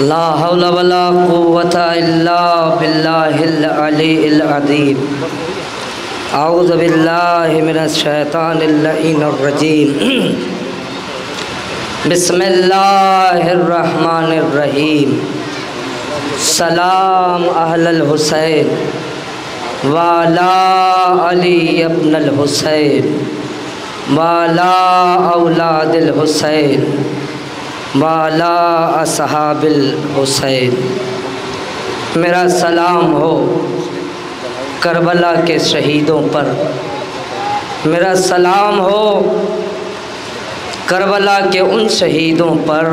لا حول ولا قوة إلا بالله العلي العظيم اعوذ باللہ من الشیطان اللعین الرجیم بسم اللہ الرحمن الرحیم سلام اہل الحسین وعلی علی ابن الحسین وعلی اولاد الحسین وعلی اصحاب الحسین۔ میرا سلام ہو کربلا کے شہیدوں پر، میرا سلام ہو کربلا کے ان شہیدوں پر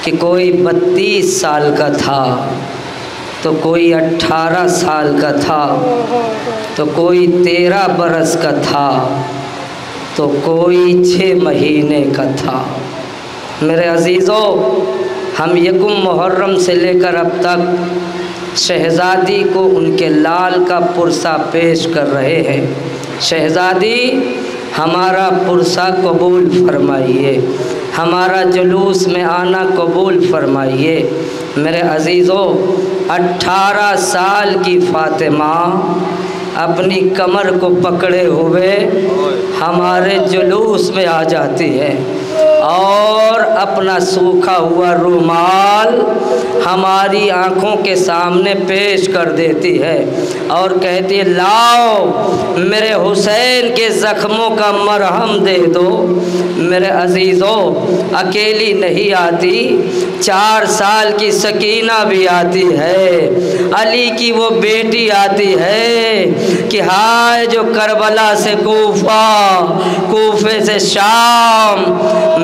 کہ کوئی 32 سال کا تھا تو کوئی 18 سال کا تھا تو کوئی 13 برس کا تھا تو کوئی 6 مہینے کا تھا۔ میرے عزیزوں، ہم یکم محرم سے لے کر اب تک شہزادی کو ان کے لال کا پرسہ پیش کر رہے ہیں۔ شہزادی ہمارا پرسہ قبول فرمائیے، ہمارا جلوس میں آنا قبول فرمائیے۔ میرے عزیزوں، 18 سال کی فاطمہ اپنی کمر کو پکڑے ہوئے ہمارے جلوس میں آ جاتی ہے اور اپنا سوکھا ہوا رومال ہماری آنکھوں کے سامنے پیش کر دیتی ہے اور کہتی ہے لاؤ میرے حسین کے زخموں کا مرہم دے دو۔ میرے عزیزوں، اکیلی نہیں آتی، 4 سال کی سکینہ بھی آتی ہے، علی کی وہ بیٹی آتی ہے کہ ہائے جو کربلا سے کوفہ، کوفے سے شام۔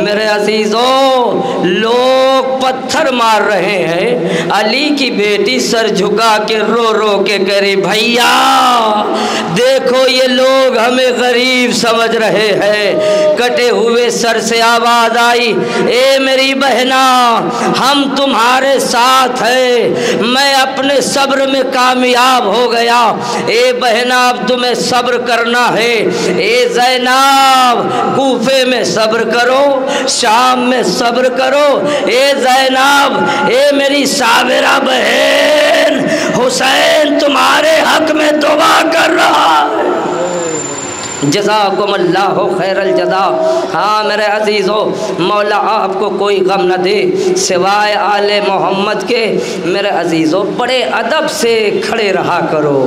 میرے عزیزوں، لوگ پتھر مار رہے ہیں، علی کی بیٹی سر جھکا کے رو رو کے کہے بھیا دیکھو یہ لوگ ہمیں غریب سمجھ رہے ہیں۔ کٹے ہوئے سر سے آواز آئی اے میری بہنا ہم تمہارے ساتھ ہیں، میں اپنے صبر میں کامیاب ہو گیا۔ اے بہنا اب تمہیں صبر کرنا ہے، اے زینب کوفے میں صبر کرو، شام میں صبر کرو۔ اے زینب، اے میری صابرہ بہن، حسین تمہارے حق میں دعا کر رہا ہے۔ جزاکم اللہ خیر الجزا۔ ہاں میرے عزیزوں، مولا آپ کو کوئی غم نہ دے سوائے آل محمد کے۔ میرے عزیزوں، بڑے ادب سے کھڑے رہا کرو،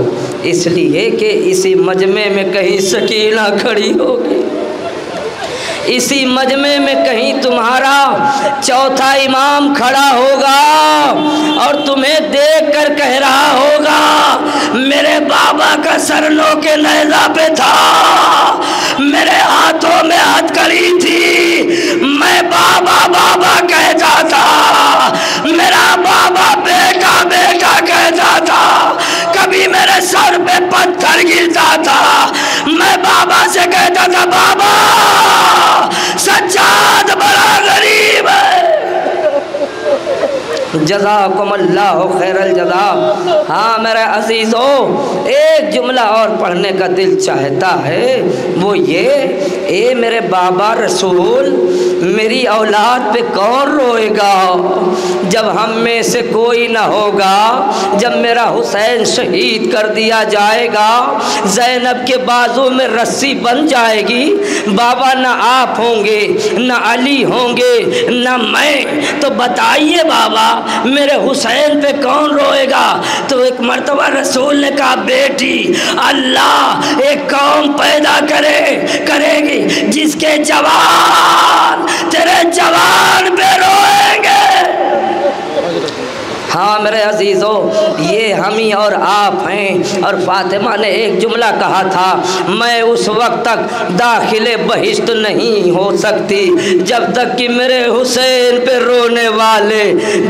اس لیے کہ اسی مجمع میں کہیں سکینہ کھڑی ہوگی، اسی مجمع میں کہیں تمہارا چوتھا امام کھڑا ہوگا اور تمہیں دیکھ کر کہہ رہا ہوگا میرے بابا کا سر نو کے نیزہ پہ تھا، میرے ہاتھوں میں ہتھکڑی تھی، میں بابا بابا کہتا تھا، میرا بابا بیٹا بیٹا کہتا تھا، کبھی میرے سر پہ پتھر گرتا تھا، میں بابا سے کہتا تھا بابا سجاد بڑا غریب ہے۔ جزاکم اللہ خیر الجزا۔ ہاں میرے عزیزوں، ایک جملہ اور پڑھنے کا دل چاہتا ہے، وہ یہ اے میرے بابا رسول میری اولاد پہ کون روئے گا جب ہم میں سے کوئی نہ ہوگا، جب میرا حسین شہید کر دیا جائے گا، زینب کے بازو میں رسی بن جائے گی، بابا نہ آپ ہوں گے نہ علی ہوں گے نہ میں، تو بتائیے بابا میرے حسین پہ کون روئے گا؟ تو ایک مرتبہ رسول نے کہا بیٹی اللہ ایک قوم پیدا کرے گی جس کے جوان تیرے جوان پہ روئیں گے۔ ہاں میرے عزیزوں، یہ ہم ہی اور آپ ہیں۔ اور فاطمہ نے ایک جملہ کہا تھا میں اس وقت تک داخل بہشت نہیں ہو سکتی جب تک کہ میرے حسین پہ رونے والے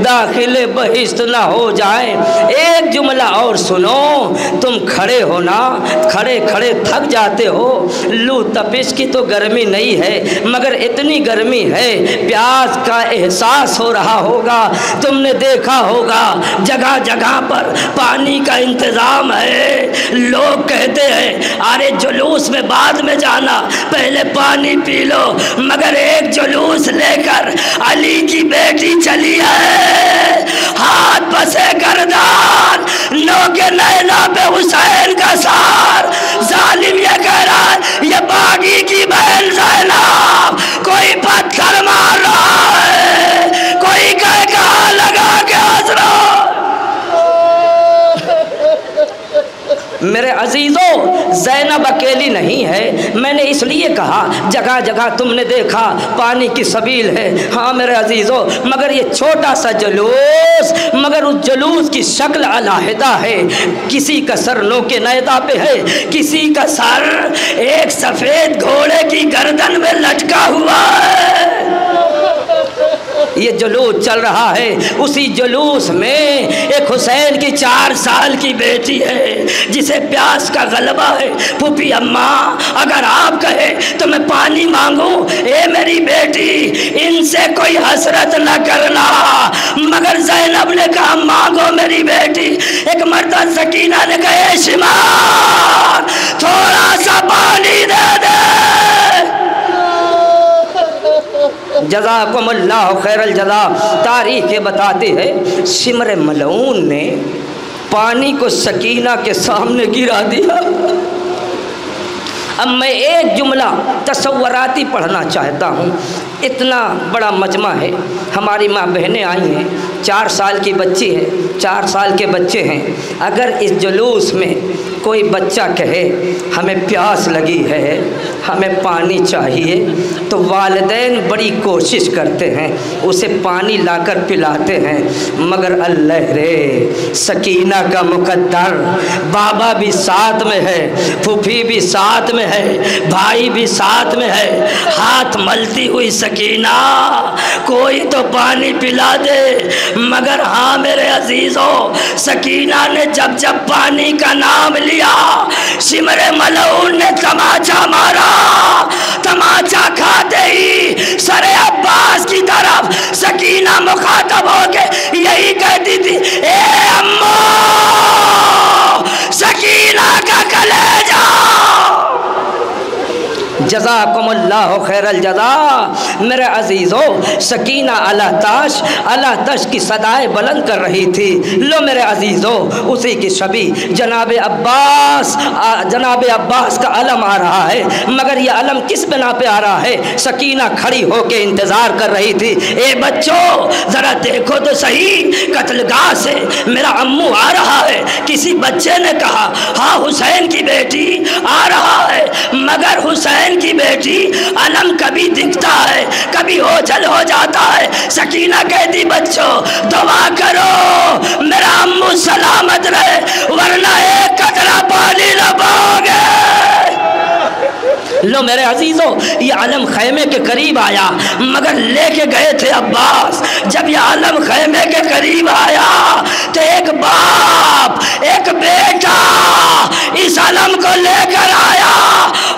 داخل بہشت نہ ہو جائیں۔ ایک جملہ اور سنو، تم کھڑے ہو نا، کھڑے کھڑے تھک جاتے ہو، لو تپش کی تو گرمی نہیں ہے مگر اتنی گرمی ہے پیاس کا احساس ہو رہا ہوگا، تم نے دیکھا ہوگا جگہ جگہ پر پانی کا انتظام ہے، لوگ کہتے ہیں ارے جلوس میں بعد میں جانا پہلے پانی پی لو، مگر ایک جلوس لے کر علی کی بیٹی چلی ہے نو کے نیزہ پہ حسین کا سار، ظالم یہ کہہ رہا ہے یہ باغی کی بہن زینب، کوئی پتھر مار رہا ہے، کوئی کہے کہاں لگا کے حضرت۔ میرے عزیزوں زینب اکیلی نہیں ہے، میں نے اس لیے کہا جگہ جگہ تم نے دیکھا پانی کی سبیل ہے، ہاں میرے عزیزوں، مگر یہ چھوٹا سا جلوس، مگر اس جلوس کی شکل علیحدہ ہے، کسی کا سر نو کے نیزہ پہ ہے، کسی کا سر ایک سفید گھوڑے کی گردن میں لٹکا ہوا ہے۔ یہ جلوس چل رہا ہے، اسی جلوس میں ایک حسین کی 4 سال کی بیٹی ہے جسے پیاس کا غلبہ ہے۔ پھوپھی اماں اگر آپ کہے تو میں پانی مانگوں، اے میری بیٹی ان سے کوئی حسرت نہ کرنا، مگر زینب نے کہا مانگو میری بیٹی۔ ایک مرتبہ سکینہ نے کہا اے شمار تھوڑا سا پانی دے دے۔ جزاکم اللہ خیر الجزا۔ تاریخ یہ بتاتی ہے شمر ملعون نے پانی کو سکینہ کے سامنے گرا دیا۔ اب میں ایک جملہ تصوراتی پڑھنا چاہتا ہوں، اتنا بڑا مجمع ہے، ہماری ماں بہنیں آئی ہیں، 4 سال کی بچی ہے، 4 سال کے بچے ہیں، اگر اس جلوس میں کوئی بچہ کہے ہمیں پیاس لگی ہے، ہمیں پانی چاہیے، تو والدین بڑی کوشش کرتے ہیں، اسے پانی لا کر پلاتے ہیں، مگر اللہ رے سکینہ کا مقدر، بابا بھی ساتھ میں ہے، پھوپھی بھی ساتھ میں ہے، بھائی بھی ساتھ میں ہے، ہاتھ ملتی ہوئی سکینہ کوئی تو پانی پلا دے۔ مگر ہاں میرے عزیزوں، سکینہ نے جب پانی کا نام لیا، شمر ملعون نے تماچا مارا، تماچا کھاتے ہی سر عباس کی طرف سکینہ مخاطب ہو کے یہی کہتی تھی اے اماں سکینہ کا کلیجہ۔ جزاکم اللہ خیر الجزا۔ میرے عزیزوں سکینہ اللہ تش کی صدائے بلند کر رہی تھی۔ لو میرے عزیزوں اسی کی شبی جناب عباس کا علم آ رہا ہے، مگر یہ علم کس بنا پہ آ رہا ہے؟ سکینہ کھڑی ہو کے انتظار کر رہی تھی، اے بچوں ذرا دیکھو تو صحیح، قتل گاہ سے میرا امو آ رہا ہے۔ کسی بچے نے کہا ہاں حسین کی بیٹی آ رہا ہے، مگر حسین کی بیٹی علم کبھی دکھتا ہے کبھی اوجھل ہو جاتا ہے۔ سکینہ کہتی بچوں دعا کرو میرا امو سلامت رہے، ورنہ ایک قطرہ پانی نہ پاؤگے۔ لو میرے عزیزوں یہ علم خیمے کے قریب آیا، مگر لے کے گئے تھے عباس۔ جب یہ علم خیمے کے قریب آیا تو ایک باپ ایک بیٹا اس علم کو لے کر آیا۔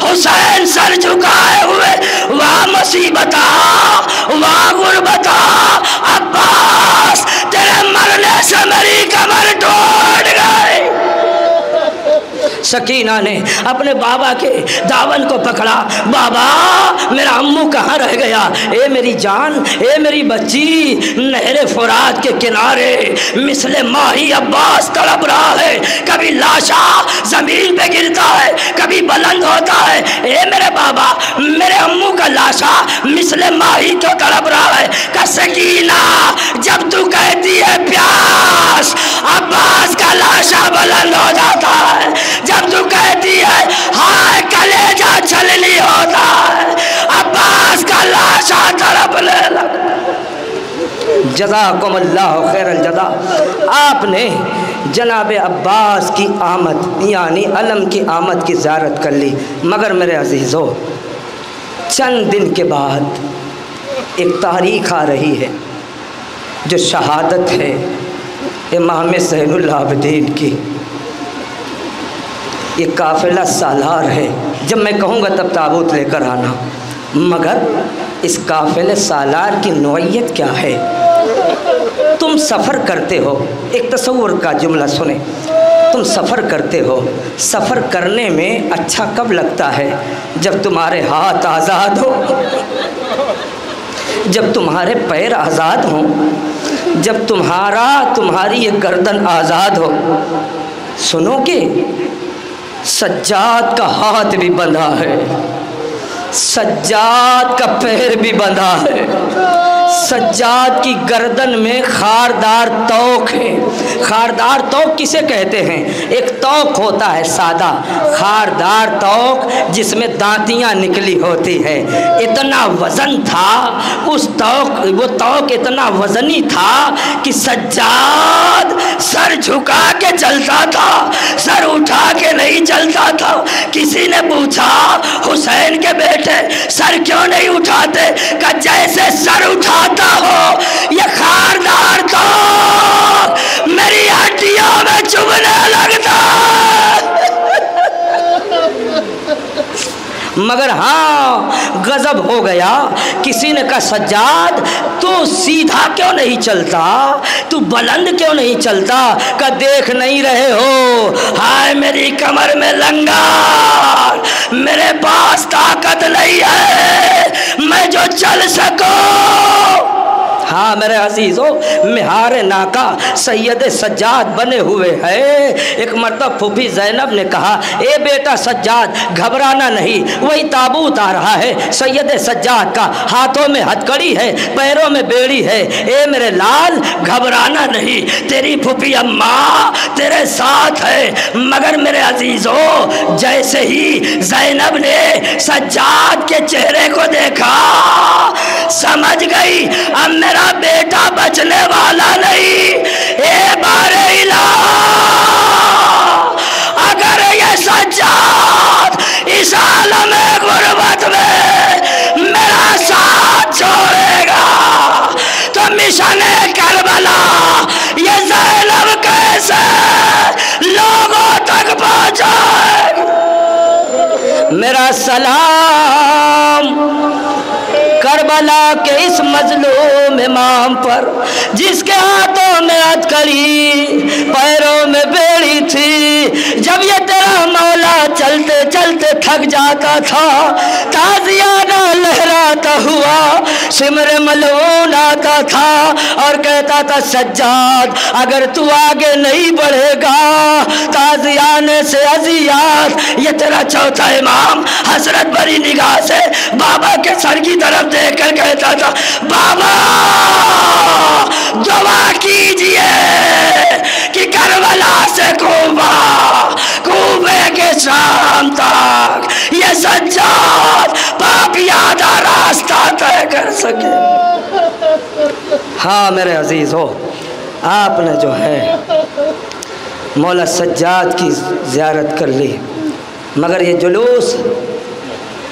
حسین سر جھکائے ہوئے، واہ مصیبتہ واہ غربتہ، عباس تیرے مرنے سے میری کمر ٹوٹ گئی۔ سکینہ نے اپنے بابا کے داون کو پکڑا، بابا میرا امو کہاں رہ گیا؟ اے میری جان، اے میری بچی، نہر فرات کے کنارے مثل ماہی عباس تڑپ رہا ہے، کبھی لاشا زمین پہ گرتا ہے کبھی بلند ہوتا ہے۔ اے میرے بابا میرے امو کا لاشا مثل ماہی تو تڑپ رہا ہے۔ کہ سکینہ جب تو کہتی ہے پیاس، عباس کا لاشا بلند ہو جاتا ہے، جب تو کہتی ہے ہائے کلیجہ چھلنی ہوتا ہے، عباس کا لاشا تڑپنے لگتا۔ جزاکم اللہ خیر الجزا۔ آپ نے جناب عباس کی آمد یعنی علم کی آمد کی زیارت کر لی، مگر میرے عزیزوں چند دن کے بعد ایک تاریخ آ رہی ہے جو شہادت ہے امام زین العابدین کی۔ یہ قافلہ سالار ہے، جب میں کہوں گا تب تابوت لے کر آنا، مگر اس قافلے سالار کی نوعیت کیا ہے؟ تم سفر کرتے ہو، ایک تصور کا جملہ سنیں، تم سفر کرتے ہو، سفر کرنے میں اچھا کب لگتا ہے؟ جب تمہارے ہاتھ آزاد ہو، جب تمہارے پیر آزاد ہوں، جب تمہاری یہ گردن آزاد ہو، سنو کہ سجاد کا ہاتھ بھی بندھا ہے، سجاد کا پیر بھی بندھا ہے، سجاد کی گردن میں خاردار توق ہے۔ خاردار توق کسے کہتے ہیں؟ ایک توق ہوتا ہے سادہ، خاردار توق جس میں دانتیاں نکلی ہوتی ہے۔ اتنا وزن تھا اس توق، وہ توق اتنا وزنی تھا کہ سجاد سر جھکا کے چلتا تھا، سر اٹھا کے نہیں چلتا تھا۔ کسی نے پوچھا حسین کے بیٹے سر کیوں نہیں اٹھاتے؟ کہ جیسے سر اٹھاتا ہو یہ خاردار تو میری ہڈیوں میں چبھنے لگتا۔ مگر ہاں غضب ہو گیا، کسی نے کہا سجاد تو سیدھا کیوں نہیں چلتا، تو بلند کیوں نہیں چلتا؟ کہ دیکھ نہیں رہے ہو ہائے میری کمر میں لنگر، میرے پاس طاقت نہیں ہے میں جو چل سکوں۔ ہاں میرے عزیزو، مہار ناکا سید سجاد بنے ہوئے ہے۔ ایک مرتبہ پھوپھی زینب نے کہا اے بیٹا سجاد گھبرانا نہیں، وہی تابوت آ رہا ہے سید سجاد کا، ہاتھوں میں ہتھکڑی ہے پیروں میں بیڑی ہے، اے میرے لال گھبرانا نہیں، تیری پھوپھی اماں تیرے ساتھ ہے۔ مگر میرے عزیزو جیسے ہی زینب نے سجاد کے چہرے کو دیکھا سمجھ گئی اب میرا بیٹا بچنے والا نہیں۔ اے بار الہ اگر یہ سجاد اس عالم غربت میں میرا ساتھ چھوڑے گا تو مشن کربلا یہ زینب کیسے لوگوں تک پہنچائے گا؟ میرا سلام کربلا کے اس مظلوم امام پر جس کے ہاتھوں میں ہتھکڑی پیروں میں بیڑی تھی، جب یہ تیرا مولا چلتے چلتے تھک جاتا تھا تازیانہ لہراتا ہوا سمر ملعون آتا تھا اور کہتا تھا سجاد اگر تو آگے نہیں بڑھے گا تازیانے سے اذیات۔ یہ تیرا چوتھا امام حسرت بھری نگاہ سے بابا کے سر کی طرف دیکھ کر کہتا تھا بابا دعا کیجئے کہ کربلا سے کوفہ کے شام تک یہ سجاد پاپیادہ راستہ طے کر سکے۔ ہاں میرے عزیز ہو، آپ نے جو ہے مولا سجاد کی زیارت کر لی، مگر یہ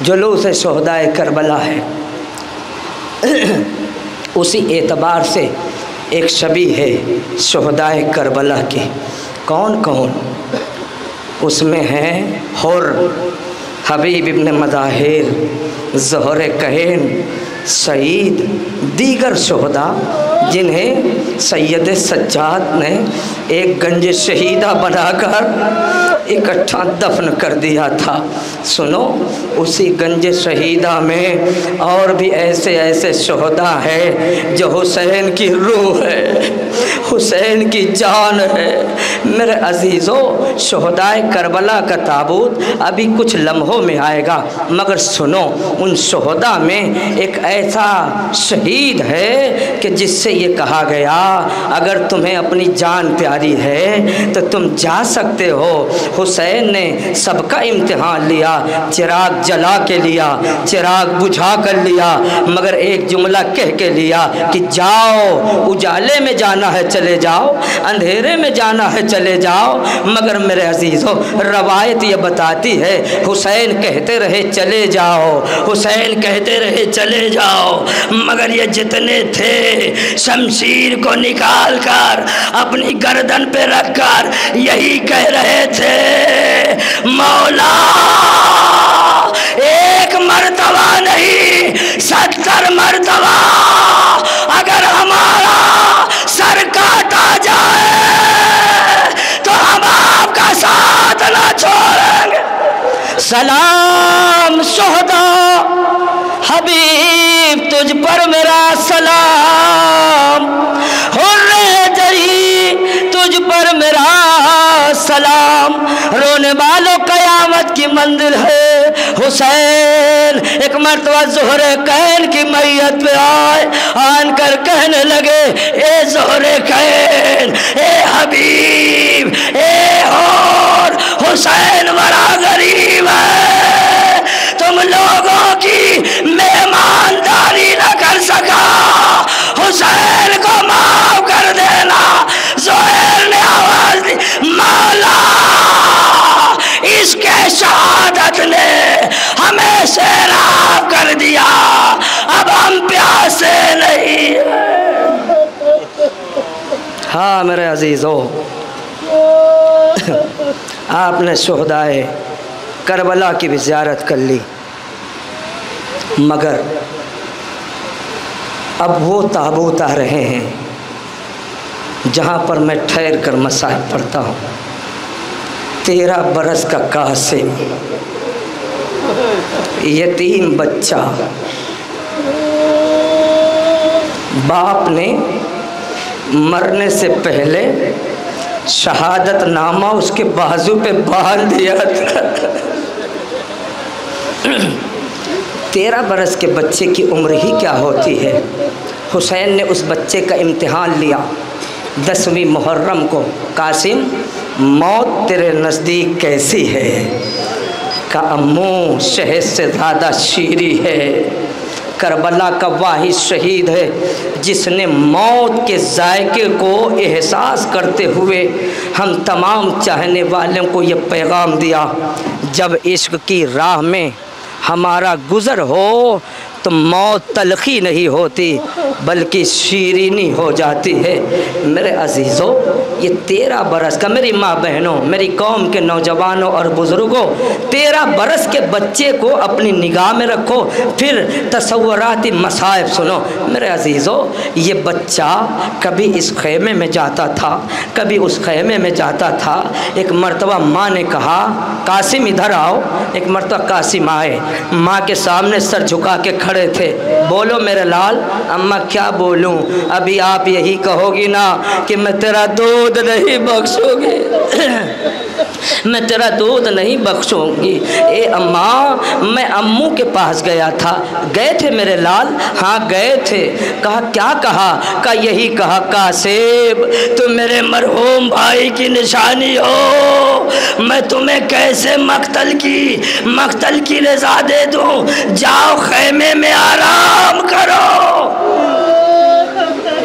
جلوس شہدائے کربلا ہے، اسی اعتبار سے ایک شبیہ ہے شہدائے کربلا کی۔ کون کون اس میں ہیں؟ حر، حبیب ابن مظاہر، زہر کہین، سعید، دیگر شہداء جنہیں سید سجاد نے ایک گنج شہیدہ بنا کر اکٹھا دفن کر دیا تھا۔ سنو اسی گنج شہیدہ میں اور بھی ایسے شہداء ہیں جو حسین کی روح ہے، حسین کی جان ہے۔ میرے عزیزو شہدائے کربلا کا تابوت ابھی کچھ لمحوں میں آئے گا، مگر سنو ان شہداء میں ایک ایسا شہید ہے کہ جس سے یہ کہا گیا اگر تمہیں اپنی جان پیاری ہے تو تم جا سکتے ہو۔ حسین نے سب کا امتحان لیا، چراغ جلا کے لیا، چراغ بجھا کر لیا، مگر ایک جملہ کہہ کے لیا کہ جاؤ، اجالے میں جانا ہے چلے جاؤ، اندھیرے میں جانا ہے چلے جاؤ۔ مگر میرے عزیزو روایت یہ بتاتی ہے حسین کہتے رہے چلے جاؤ، حسین کہتے رہے چلے جاؤ، مگر یہ جتنے تھے شمشیر کو نکال کر اپنی گردن پہ رکھ کر یہی کہہ رہے تھے مولا ایک مرتبہ نہیں 70 مرتبہ اگر ہمارا سر کاٹا جائے تو ہم آپ کا ساتھ نہ چھوڑیں گے۔ سلام شہداء، حبیب تجھ پر میرا سلام، رونے والوں قیامت کی منزل ہے حسین۔ ایک مرتبہ زہر کین کی میت پہ آئے، آن کر کہنے لگے اے زہر کین، اے حبیب، اے اور حسین بڑا غریب ہے، تم لوگوں کی مہمانداری نہ کر سکا، حسین کو معاف کر دینا۔ زہیر نے آواز دی مولا، اس کے شہادت نے ہمیں سیراب کر دیا، اب ہم پیاسے نہیں ہیں۔ ہاں میرے عزیزو، آپ نے شہدائے کربلا کی بھی زیارت کر لی، مگر اب وہ تابوت آ رہے ہیں جہاں پر میں ٹھہر کر مصائب پڑھتا ہوں۔ 13 برس کا قاسم، یتیم بچہ، باپ نے مرنے سے پہلے شہادت نامہ اس کے بازو پہ باندھ دیا تھا۔ 13 برس کے بچے کی عمر ہی کیا ہوتی ہے۔ حسین نے اس بچے کا امتحان لیا 10ویں محرم کو، قاسم موت تیرے نزدیک کیسی ہے؟ کہا امو شہد سے زیادہ شیریں ہے۔ کربلا کا واحد شہید ہے جس نے موت کے ذائقے کو احساس کرتے ہوئے ہم تمام چاہنے والوں کو یہ پیغام دیا، جب عشق کی راہ میں ہمارا گزر ہو تو موت تلخی نہیں ہوتی بلکہ شیرینی ہو جاتی ہے۔ میرے عزیزو، یہ 13 برس کا، میری ماں بہنوں، میری قوم کے نوجوانوں اور بزرگوں، 13 برس کے بچے کو اپنی نگاہ میں رکھو، پھر تصوراتی مصائب سنو۔ میرے عزیزو، یہ بچہ کبھی اس خیمے میں جاتا تھا، کبھی اس خیمے میں جاتا تھا۔ ایک مرتبہ ماں نے کہا قاسم ادھر آؤ۔ ایک مرتبہ قاسم آئے، ماں کے سامنے سر جھکا کے کھڑے تھے۔ بولو میرے لال۔ اماں کیا بولوں؟ ابھی آپ یہی کہو گی نا کہ میں تیرا دودھ نہیں بخشوں گی، میں تیرا دودھ نہیں بخشوں گی۔ اے اماں، میں امو کے پاس گیا تھا۔ گئے تھے میرے لال؟ ہاں گئے تھے۔ کہا کیا کہا؟ کہا یہی کہا قاسم تم میرے مرحوم بھائی کی نشانی ہو، میں تمہیں کیسے مقتل کی رضا دے دوں، جاؤ خیمے میں آرام کرو۔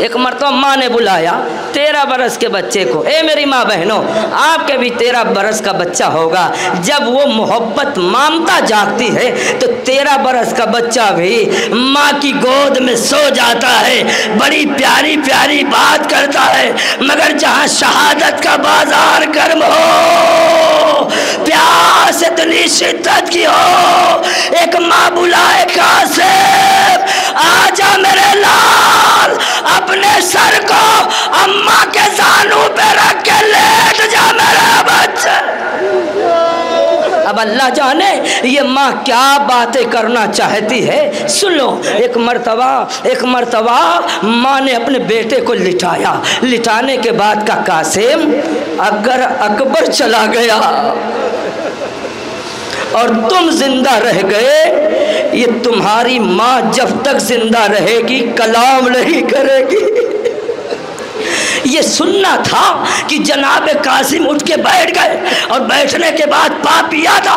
ایک مرتبہ ماں نے بلایا 13 برس کے بچے کو۔ اے میری ماں بہنوں، آپ کے بھی 13 برس کا بچہ ہوگا۔ جب وہ محبت مامتا جاگتی ہے تو 13 برس کا بچہ بھی ماں کی گود میں سو جاتا ہے، بڑی پیاری پیاری بات کرتا ہے، مگر جہاں شہادت کا بازار گرم ہو، پیاس اتنی شدت کی ہو، ایک ماں بلائے قاسم آجا میرے لال، اپنے سر کو اماں کے زانوں پہ رکھ کے لیٹ جا میرا بچہ۔ اب اللہ جانے یہ ماں کیا باتیں کرنا چاہتی ہے، سن لو۔ ایک مرتبہ ماں نے اپنے بیٹے کو لٹایا، لٹانے کے بعد کا قاسم اگر اکبر چلا گیا اور تم زندہ رہ گئے، یہ تمہاری ماں جب تک زندہ رہے گی کلام نہیں کرے گی۔ یہ سننا تھا کہ جناب قاسم اٹھ کے بیٹھ گئے، اور بیٹھنے کے بعد پاپیادہ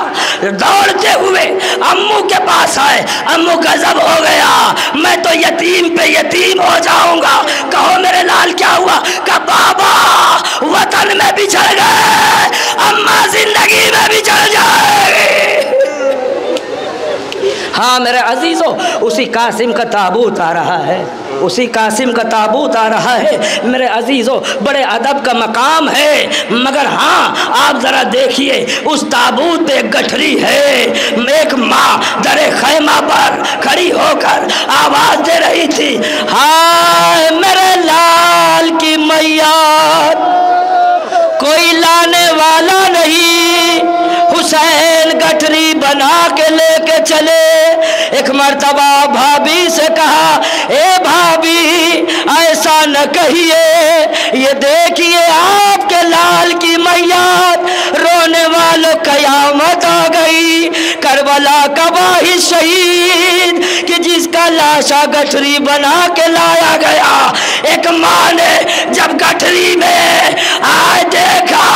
دوڑتے ہوئے امو کے پاس آئے۔ امو غضب ہو گیا، میں تو یتیم پہ یتیم ہو جاؤں گا۔ کہو میرے لال کیا ہوا؟ کہ بابا وطن میں بچھڑ گئے، اماں زندگی میں بچھڑ جائے گی۔ ہاں میرے عزیزو، اسی قاسم کا تابوت آ رہا ہے، اسی قاسم کا تابوت آ رہا ہے۔ میرے عزیزو، بڑے ادب کا مقام ہے، مگر ہاں آپ ذرا دیکھیے اس تابوت پہ گٹھری ہے۔ ایک ماں در خیمہ پر کھڑی ہو کر آواز دے رہی تھی، ہائے میرے لال کی میت کوئی لانے والا نہیں، حسین گٹھری بنا کے لے کے چلے۔ ایک مرتبہ بھابھی سے کہا، اے بھابھی ایسا نہ کہیے، یہ دیکھیے آپ کے لال کی میت رونے والی کا واحد شہید کہ جس کا لاشا گٹھری بنا کے لایا گیا. ایک ماں نے جب گٹھری میں آئے دیکھا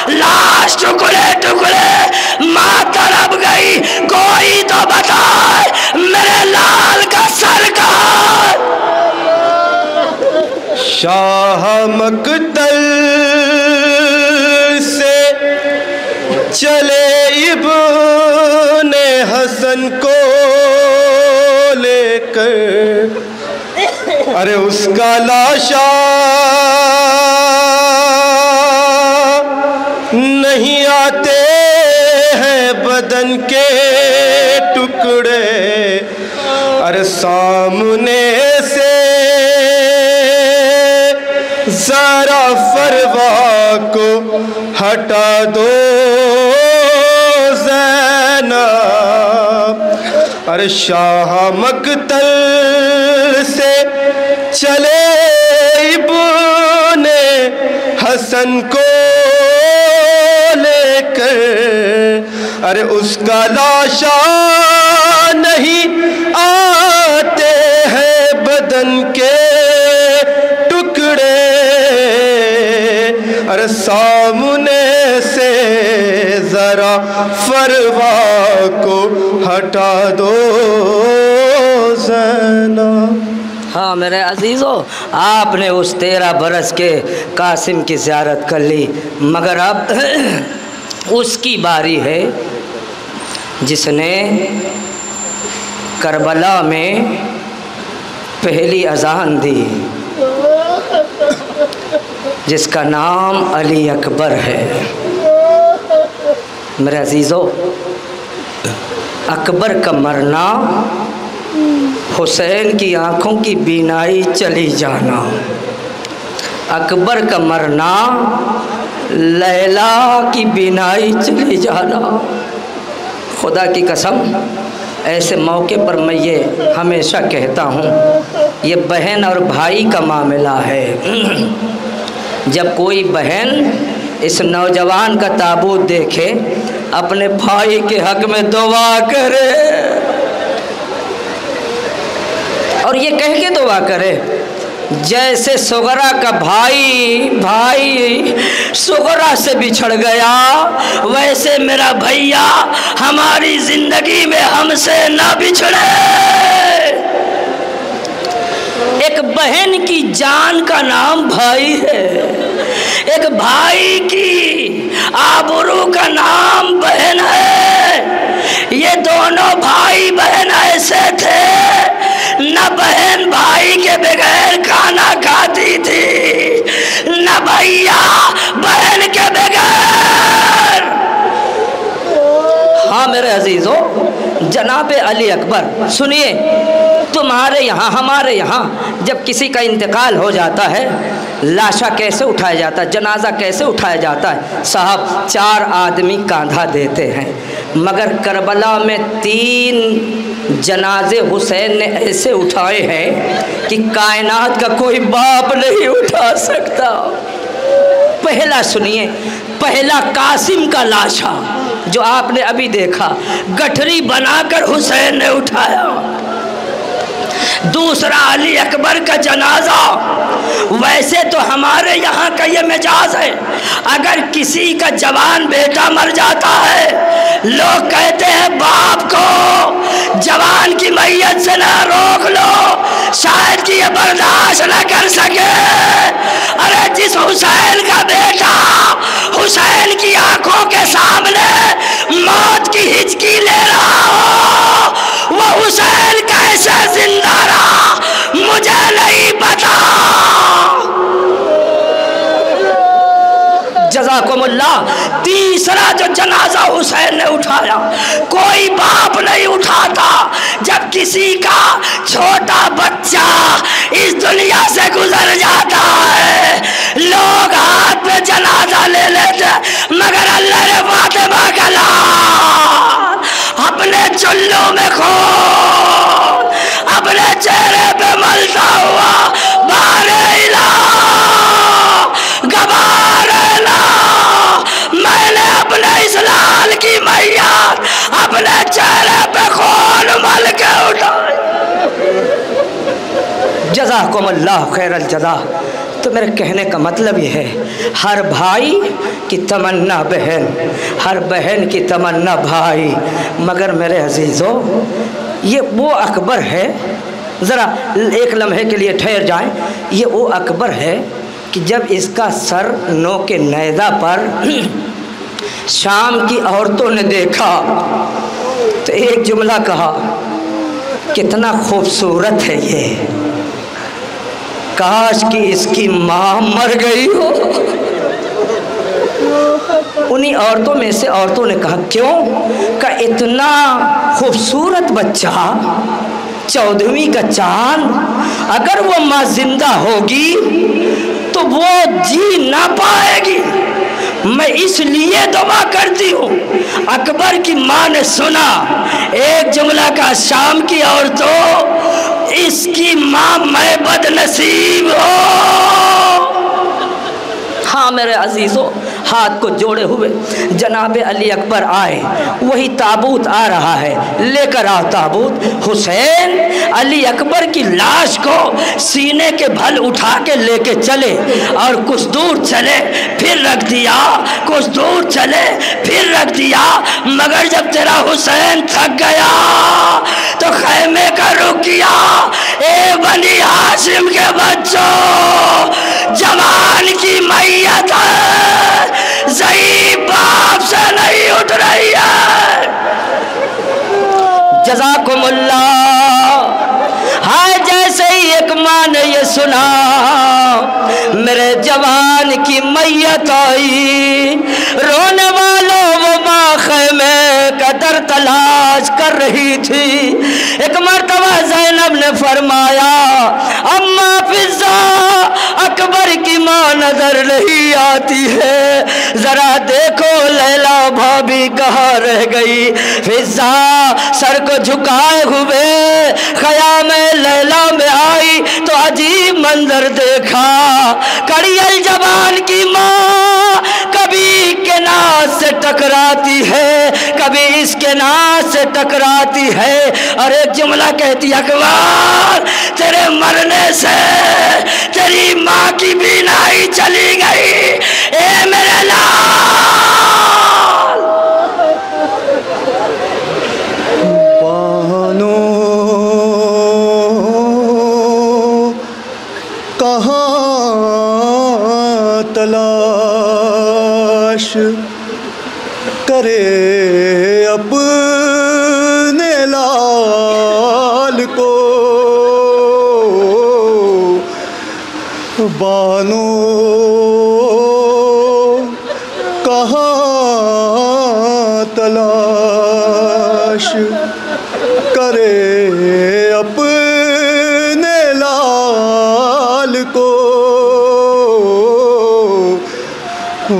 لاش ٹکڑے ٹکڑے، ماں تڑپ گئی. کوئی تو بتائے میرے لال کا سر کہاں؟ شاہ مقتل سے چلے ابن حسن کو لے کر، ارے اس کا لاشا نہیں آتے ہیں بدن کے ٹکڑے، ارے سامنے سے ذرا فروا کو ہٹا دو زینب. ارے شاہ مقتل سے چلے ابن حسن کو لے کر، ارے اس کا لاشا نہیں آتے ہیں بدن کے ٹکڑے، ارے سامنے سے ذرا فروا کو ہٹا دو زینب. ہاں میرے عزیزو، آپ نے اس 13 برس کے قاسم کی زیارت کر لی، مگر اب اس کی باری ہے جس نے کربلا میں پہلی اذان دی، جس کا نام علی اکبر ہے. میرے عزیزو، اکبر کا مرنا، حسین کی آنکھوں کی بینائی چلی جانا، اکبر کا مرنا، لیلا کی بینائی چلی جانا. خدا کی قسم ایسے موقع پر میں یہ ہمیشہ کہتا ہوں، یہ بہن اور بھائی کا معاملہ ہے. جب کوئی بہن اس نوجوان کا تابوت دیکھے، اپنے بھائی کے حق میں دعا کرے اور یہ کہہ کے دعا کرے جیسے صغرا کا بھائی صغرا سے بچھڑ گیا، ویسے میرا بھیا ہماری زندگی میں ہم سے نہ بچھڑے. ایک بہن کی جان کا نام بھائی ہے، ایک بھائی کی آبرو کا نام بہن ہے. یہ دونوں بھائی بہن ایسے تھے، نہ بہن بھائی کے بغیر کھانا کھاتی تھی، نہ بھیا بہن کے بغیر. ہاں میرے عزیزو، جناب علی اکبر سنیے، تمہارے یہاں ہمارے یہاں جب کسی کا انتقال ہو جاتا ہے، لاشا کیسے اٹھایا جاتا ہے، جنازہ کیسے اٹھایا جاتا ہے؟ صاحب 4 آدمی کاندھا دیتے ہیں، مگر کربلا میں 3 جنازے حسین نے ایسے اٹھائے ہیں کہ کائنات کا کوئی باپ نہیں اٹھا سکتا. پہلا سنیے، پہلا قاسم کا لاشا جو آپ نے ابھی دیکھا، گٹھری بنا کر حسین نے اٹھایا. دوسرا علی اکبر کا جنازہ، ویسے تو ہمارے یہاں کا یہ مجاز ہے، اگر کسی کا جوان بیٹا مر جاتا ہے، لوگ کہتے ہیں باپ کو جوان کی میت سے نہ روک لو، شاید کہ یہ برداشت نہ کر سکے. ارے جس حسین کا بیٹا حسین کی آنکھوں کے سامنے موت کی ہچکی لے رہا ہو، وہ حسین کیسے زندہ رہا مجھے نہیں پتا. جزاکم اللہ. تیسرا جو جنازہ حسین نے اٹھایا، کوئی باپ نہیں اٹھاتا. جب کسی کا چھوٹا بچہ اس دنیا سے گزر جاتا ہے، لوگ ہاتھ پہ جنازہ لے لیتے، مگر اللہ نے فاطمہ کا لال اپنے چلوں میں خون اپنے چہرے پہ ملتا ہوا، بارے میں نے اپنے اس لال کی میت اپنے چہرے جزاکم اللہ خیر الجزا۔ تو میرے کہنے کا مطلب یہ ہے، ہر بھائی کی تمنا بہن، ہر بہن کی تمنا بھائی، مگر میرے عزیزو یہ وہ اکبر ہے، ذرا ایک لمحے کے لیے ٹھہر جائیں، یہ وہ اکبر ہے کہ جب اس کا سر نوک نیزہ پر شام کی عورتوں نے دیکھا تو ایک جملہ کہا، کتنا خوبصورت ہے یہ، کاش کہ اس کی ماں مر گئی ہو۔ انہی عورتوں میں سے عورتوں نے کہا، کیوں؟ کہ اتنا خوبصورت بچہ، 14ویں کا چاند، اگر وہ ماں زندہ ہوگی تو وہ جی نہ پائے گی، میں اس لیے دعا کرتی ہوں۔ اکبر کی ماں نے سنا ایک جملہ کا، شام کی عورتوں اس کی ماں میں بد نصیب ہو۔ ہاں میرے عزیزوں، ہاتھ کو جوڑے ہوئے جناب علی اکبر آئے، وہی تابوت آ رہا ہے، لے کر آؤ تابوت۔ حسین علی اکبر کی لاش کو سینے کے بھل اٹھا کے لے کے چلے، اور کچھ دور چلے پھر رکھ دیا، کچھ دور چلے پھر رکھ دیا، مگر جب تیرا حسین تھک گیا تو خیمے کا رخ کیا۔ اے بنی ہاشم کے بچوں، جوان کی میت ہے، ضعیف باپ سے نہیں اٹھ رہی ہے۔ جزاکم اللہ۔ ہاں جیسے ہی ایک ماں نے یہ سنا، میرے جوان کی میت آئی، رونے والوں وہ ماں خیمے کا در تلاش کر رہی تھی۔ ایک مرتبہ زینب نے فرمایا، اماں فضا، اکبر کی ماں نظر نہیں آتی ہے، ذرا دیکھو لیلا بھابی کہاں رہ گئی۔ فضا سر کو جھکائے ہوئے خیام لیلا میں آئی تو عجیب منظر دیکھا، کڑی الجبان کی ماں کبھی کے ناز سے ٹکراتی ہے، کبھی اس کے ناز سے ٹکراتی ہے، اور ایک جملہ کہتی، اکبر تیرے مرنے سے تیری ماں کی بینائی چلی گئی، اے میرے لال۔ بانو کہاں تلاش کرے اپنے لال کو، بانو کہاں تلاش کرے اپنے لال کو،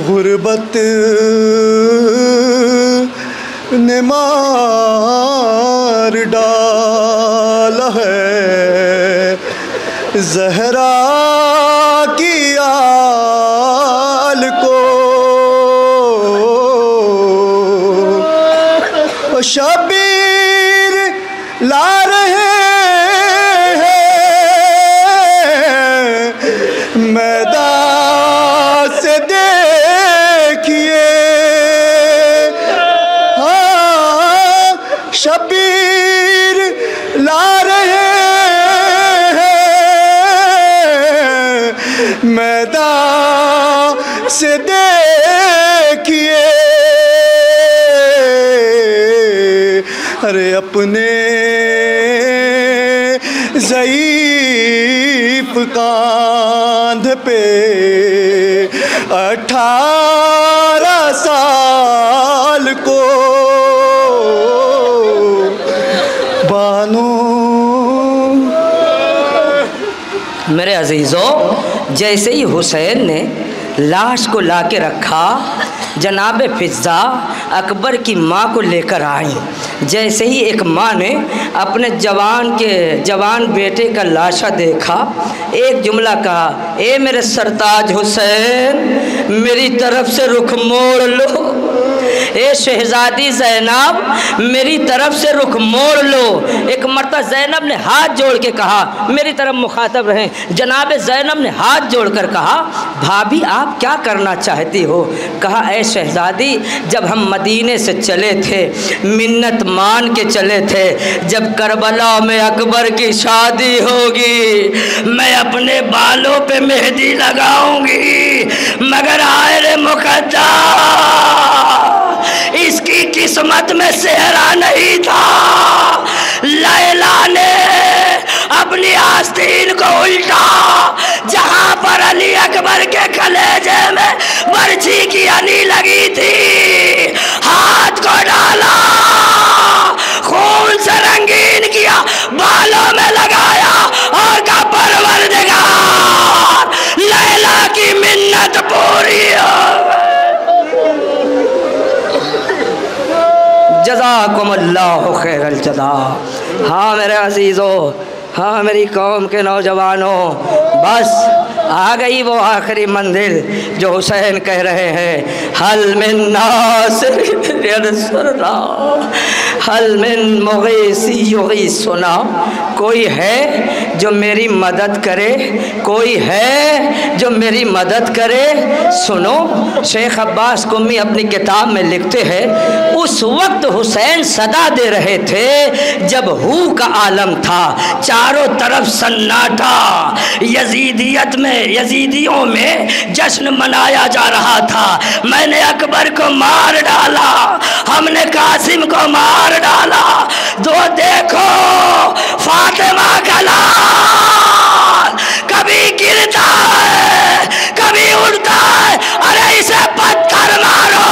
غربت نے مار ڈالا ہے زہرا کی آل کو، شبیر لا رہے ہیں میدان سے دیکھیے، ہاں شبیر لا رہے ہیں میدان سے دیکھیے، ارے اپنے ضعیف کاندھ پہ 18 سال کو بانو۔ میرے عزیزوں، جیسے ہی حسین نے لاش کو لا کے رکھا، جناب فضا اکبر کی ماں کو لے کر آئیں۔ جیسے ہی ایک ماں نے اپنے جوان بیٹے کا لاشا دیکھا، ایک جملہ کہا، اے میرے سرتاج حسین، میری طرف سے رخ موڑ لو، اے شہزادی زینب میری طرف سے رخ موڑ لو۔ ایک مرتبہ زینب نے ہاتھ جوڑ کے کہا، میری طرف مخاطب رہیں، جناب زینب نے ہاتھ جوڑ کر کہا بھابھی آپ کیا کرنا چاہتی ہو؟ کہا اے شہزادی جب ہم مدینے سے چلے تھے منت مان کے چلے تھے، جب کربلا میں اکبر کی شادی ہوگی میں اپنے بالوں پہ مہندی لگاؤں گی، مگر آئے مقدر اس کی قسمت میں صحرا نہیں تھا۔ لیلا نے اپنی آستین کو الٹا، جہاں پر علی اکبر کے کلیجے میں برچھی کی علی لگی تھی، ہاتھ کو ڈالا، خون سے رنگین کیا، بالوں میں لگایا اور کہا پروردگار لیلا کی منت پوری ہو۔ جزاکم اللہ خیر الجزا۔ ہاں میرے عزیزو، ہاں میری قوم کے نوجوانوں، بس آ گئی وہ آخری منزل جو حسین کہہ رہے ہیں، حل من ناصر ینصرنا حل من مغیثی یغیثنا، کوئی ہے جو میری مدد کرے، کوئی ہے جو میری مدد کرے۔ سنو شیخ عباس قمی اپنی کتاب میں لکھتے ہیں اس وقت حسین صدا دے رہے تھے جب ہو کا عالم تھا، چاروں طرف سناٹا، یزیدیوں میں جشن منایا جا رہا تھا، میں نے اکبر کو مار ڈالا، ہم نے قاسم کو مار ڈالا، دو دیکھو فاطمہ کا لال کبھی گرتا ہے کبھی اڑتا ہے، ارے اسے پتھر مارو،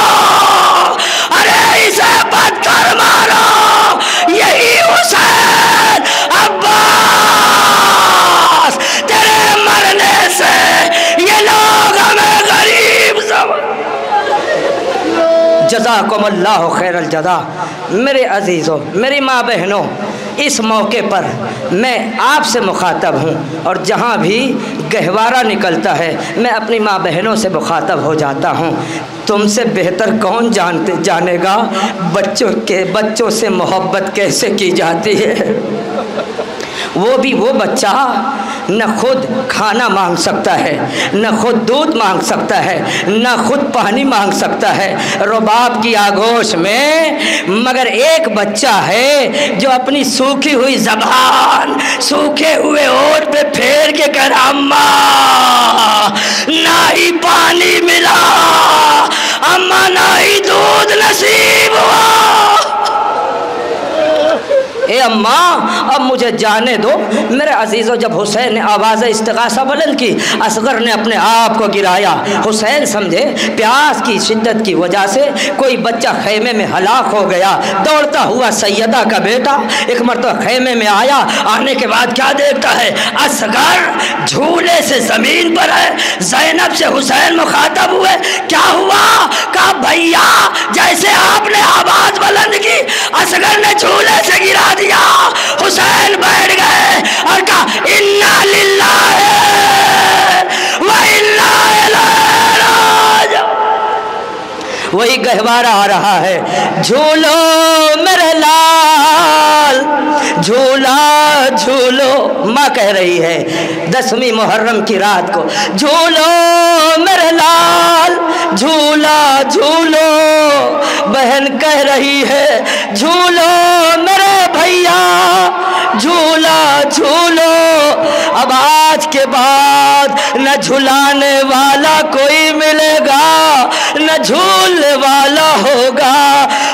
ارے اسے پتھر مارو، یہی حسین عباس تیرے مرنے سے یہ لوگ ہمیں غریب سمجھ۔ جزاکم اللہ خیر الجزا۔ میرے عزیزوں، میری ماں بہنوں، اس موقع پر میں آپ سے مخاطب ہوں، اور جہاں بھی گہوارہ نکلتا ہے میں اپنی ماں بہنوں سے مخاطب ہو جاتا ہوں۔ تم سے بہتر کون جانے گا بچوں سے محبت کیسے کی جاتی ہے۔ وہ بھی وہ بچہ نہ خود کھانا مانگ سکتا ہے، نہ خود دودھ مانگ سکتا ہے، نہ خود پانی مانگ سکتا ہے رباب کی آگوش میں، مگر ایک بچہ ہے جو اپنی سوکھی ہوئی زبان سوکھے ہوئے ہونٹ پہ پھیر کے کہہ رہا اماں نہ ہی پانی ملا، اماں نہ ہی دودھ نصیب ہوا، اے اماں اب مجھے جانے دو۔ میرے عزیزوں جب حسین نے آواز استغاثہ بلند کی، اصغر نے اپنے آپ کو گرایا۔ حسین سمجھے پیاس کی شدت کی وجہ سے کوئی بچہ خیمے میں ہلاک ہو گیا، دوڑتا ہوا سیدہ کا بیٹا ایک مرتبہ خیمے میں آیا، آنے کے بعد کیا دیکھتا ہے، اصغر جھولے سے زمین پر ہے۔ زینب سے حسین مخاطب ہوئے، کیا ہوا؟ کہا بھیا جیسے آپ نے آواز بلند کی اصغر نے جھولے سے گرا دیا۔ حسین بیٹھ گئے اور کہا انا للہ و انا الیہ راجعون۔ وہی گہوارہ آ رہا ہے، جھولو میرے لال جھولا جھولو، ماں کہہ رہی ہے 10ویں محرم کی رات کو، جھولو میرے لال جھولا جھولو، بہن کہہ رہی ہے جھولو میرے بھیا جھولا جھولو، اب آج کے بعد نہ جھلانے والا کوئی ملے گا نہ جھولنے والا ہوگا۔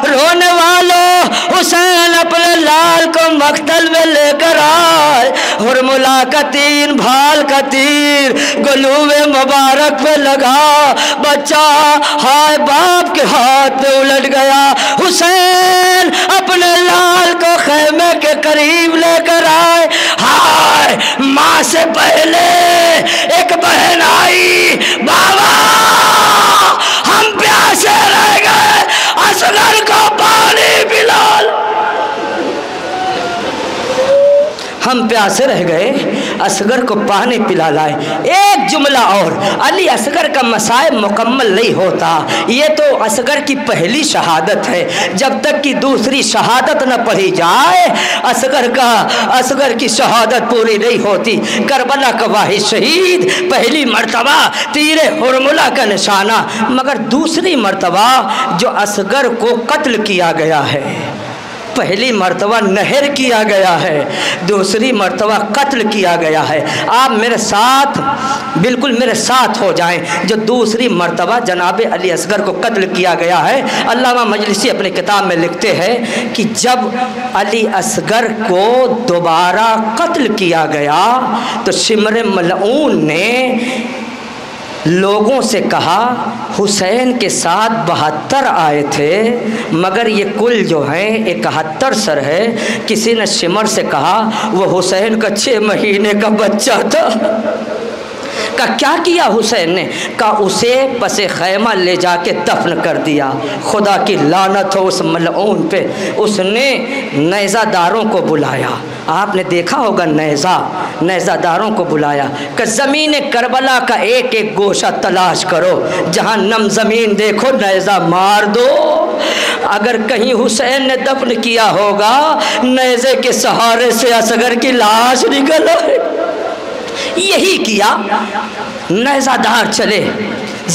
رونے والوں حسین اپنے لال کو مقتل میں لے کر آئے، ہرملا کا تین بھال کا تیر گلوے مبارک پہ لگا، بچہ ہائے باپ کے ہاتھ پہ الٹ گیا۔ حسین اپنے لال کو خیمے کے قریب لے کر آئے، ہائے ماں سے پہلے ایک بہن آئی، بابا ہم پیاسے رہ گئے، اصغر کو پانی پلا، ہم پیاسے رہ گئے اصغر کو پانی پلا لائے۔ ایک جملہ اور، علی اصغر کا مسائب مکمل نہیں ہوتا، یہ تو اصغر کی پہلی شہادت ہے، جب تک کہ دوسری شہادت نہ پڑھی جائے اصغر کی شہادت پوری نہیں ہوتی۔ کربلا کا واحد شہید، پہلی مرتبہ تیر حرملہ کا نشانہ، مگر دوسری مرتبہ جو اصغر کو قتل کیا گیا ہے، پہلی مرتبہ نہر کیا گیا ہے، دوسری مرتبہ قتل کیا گیا ہے۔ آپ میرے ساتھ، بالکل میرے ساتھ ہو جائیں، جو دوسری مرتبہ جناب علی اصغر کو قتل کیا گیا ہے، علامہ مجلسی اپنی کتاب میں لکھتے ہیں کہ جب علی اصغر کو دوبارہ قتل کیا گیا تو شمر ملعون نے لوگوں سے کہا حسین کے ساتھ 72 آئے تھے، مگر یہ کل جو ہیں 71 سر ہے۔ کسی نے شمر سے کہا وہ حسین کا 6 مہینے کا بچہ تھا۔ کیا کیا حسین نے؟ کہا اسے پس خیمہ لے جا کے دفن کر دیا۔ خدا کی لعنت ہو اس ملعون پہ، اس نے نیزہ داروں کو بلایا، آپ نے دیکھا ہوگا نیزہ داروں کو بلایا کہ زمین کربلا کا ایک ایک گوشہ تلاش کرو، جہاں نم زمین دیکھو نیزہ مار دو۔ اگر کہیں حسین نے دفن کیا ہوگا، نیزے کے سہارے سے اصغر کی لاش نکل آئے۔ یہی کیا، نیزہ دار چلے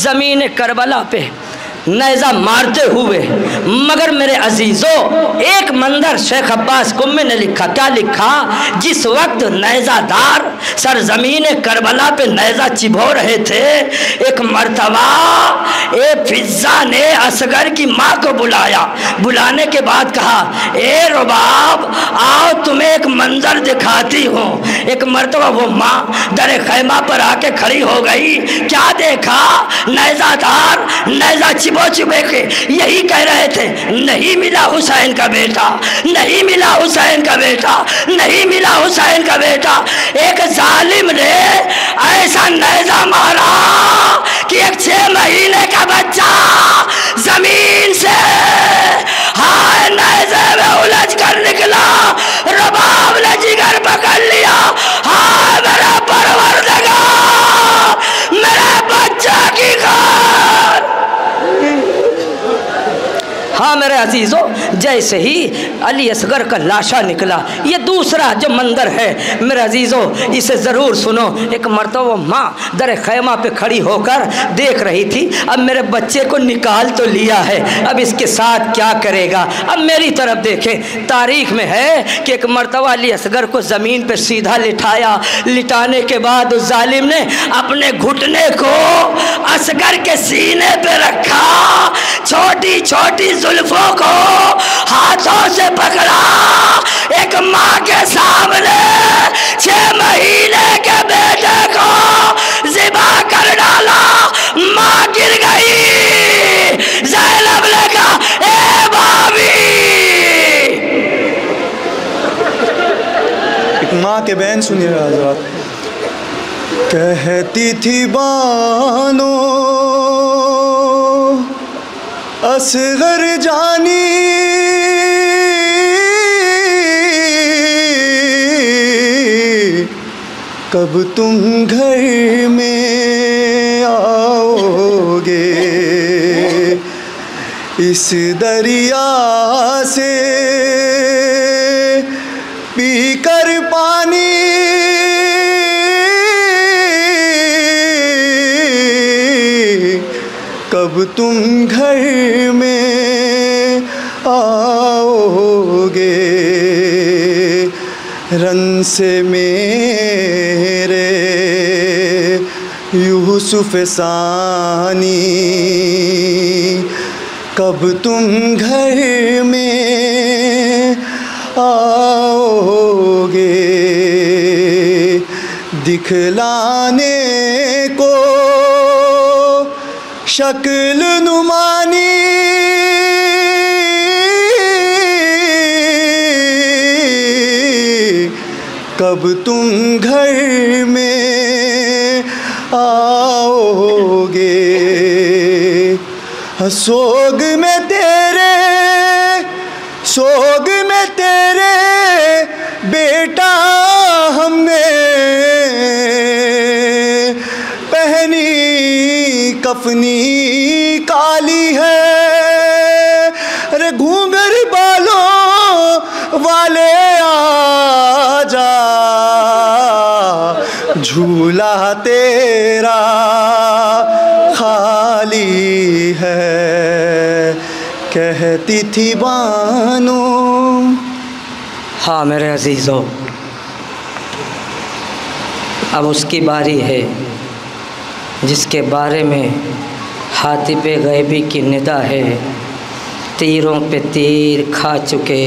زمین کربلا پہ نیزہ مارتے ہوئے، مگر میرے عزیزو ایک منظر شیخ عباس قمی نے لکھا، کیا لکھا؟ جس وقت نیزہ دار سرزمین کربلا پہ نیزہ چبھو رہے تھے، ایک مرتبہ فضہ نے اصغر کی ماں کو بلایا، بلانے کے بعد کہا اے رباب آؤ تمہیں ایک منظر دکھاتی ہوں۔ ایک مرتبہ وہ ماں در خیمہ پر آ کے کھڑی ہو گئی، کیا دیکھا؟ نیزہ دار نیزہ چبے کے یہی کہہ رہے تھے نہیں ملا حسین کا بیٹا، نہیں ملا حسین کا بیٹا، نہیں ملا حسین کا بیٹا۔ ایک ظالم نے ایسا نیزہ مارا کہ ایک 6 مہینے کا بچہ زمین سے ہائے نیزے میں الجھ کر نکلا۔ رباب نے جگر پکڑ لیا، ہائے میرا پروردگار، میرے بچہ کی خیر۔ ہاں میرے عزیزو، جیسے ہی علی اصغر کا لاشا نکلا، یہ دوسرا جو منظر ہے میرے عزیزو اسے ضرور سنو۔ ایک مرتبہ ماں در خیمہ پہ کھڑی ہو کر دیکھ رہی تھی، اب میرے بچے کو نکال تو لیا ہے، اب اس کے ساتھ کیا کرے گا؟ اب میری طرف دیکھیں، تاریخ میں ہے کہ ایک مرتبہ علی اصغر کو زمین پہ سیدھا لٹایا، لٹانے کے بعد اس ظالم نے اپنے گھٹنے کو اصغر کے سینے پہ رکھا، چھوٹی چھوٹی زلفوں کو ہاتھوں سے پکڑا، ایک ماں کے سامنے 6 مہینے کے بیٹے کو ذبح کر ڈالا۔ ماں گر گئی، زینب نے کہا اے بابی۔ ایک ماں کے بین سنیے حضرات، کہتی تھی بانو اصغر جانی کب تم گھر میں آؤ گے، اس دریا سے پی کر پانی کب تم گھر میں آؤ گے، رن سے میرے یوسف ثانی کب تم گھر میں آؤ گے، دکھلانے کو شکل نمانی کب تم گھر میں آؤ گے، سوگ میں تیرے بیٹا ہم نے کفنی کالی ہے، ارے گھونگھر بالوں والے آ جا، جھولا تیرا خالی ہے، کہتی تھی بانو۔ ہاں میرے عزیزو، اب اس کی باری ہے جس کے بارے میں حاطب غیبی کی ندا ہے، تیروں پہ تیر کھا چکے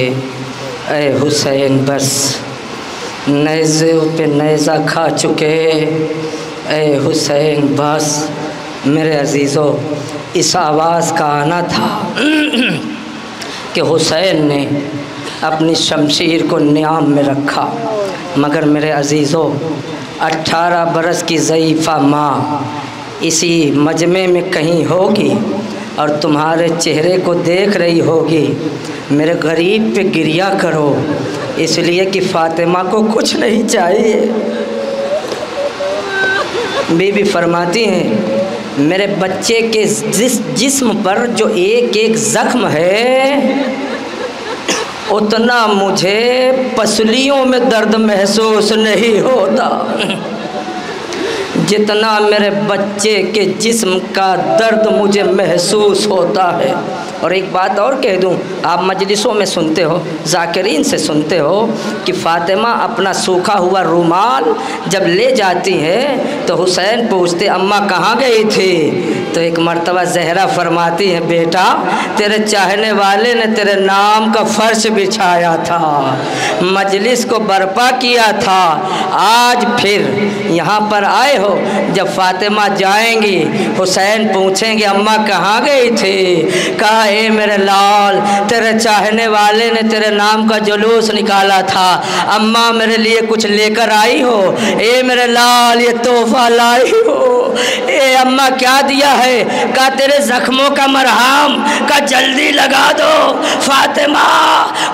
اے حسین بس، نیزوں پہ نیزہ کھا چکے اے حسین بس۔ میرے عزیزو، اس آواز کا آنا تھا کہ حسین نے اپنی شمشیر کو نیام میں رکھا، مگر میرے عزیزو 18 برس کی ضعیفہ ماں اسی مجمع میں کہیں ہوگی اور تمہارے چہرے کو دیکھ رہی ہوگی، میرے غریب پہ گریہ کرو، اس لیے کہ فاطمہ کو کچھ نہیں چاہیے۔ بی بی فرماتی ہیں میرے بچے کے جسم پر جو ایک ایک زخم ہے اتنا مجھے پسلیوں میں درد محسوس نہیں ہوتا جتنا میرے بچے کے جسم کا درد مجھے محسوس ہوتا ہے۔ اور ایک بات اور کہہ دوں، آپ مجلسوں میں سنتے ہو، ذاکرین سے سنتے ہو کہ فاطمہ اپنا سوکھا ہوا رومال جب لے جاتی ہے تو حسین پوچھتے اماں کہاں گئی تھی؟ تو ایک مرتبہ زہرا فرماتی ہے بیٹا تیرے چاہنے والے نے تیرے نام کا فرش بچھایا تھا، مجلس کو برپا کیا تھا، آج پھر یہاں پر آئے ہو۔ جب فاطمہ جائیں گی حسین پوچھیں گے اماں کہاں گئی تھی؟ کہا اے میرے لال تیرے چاہنے والے نے تیرے نام کا جلوس نکالا تھا، اماں میرے لیے کچھ لے کر آئی ہو؟ اے میرے لال یہ تحفہ لائی ہو؟ اے اماں کیا دیا ہے؟ کہا تیرے زخموں کا مرہم، کا جلدی لگا دو۔ فاطمہ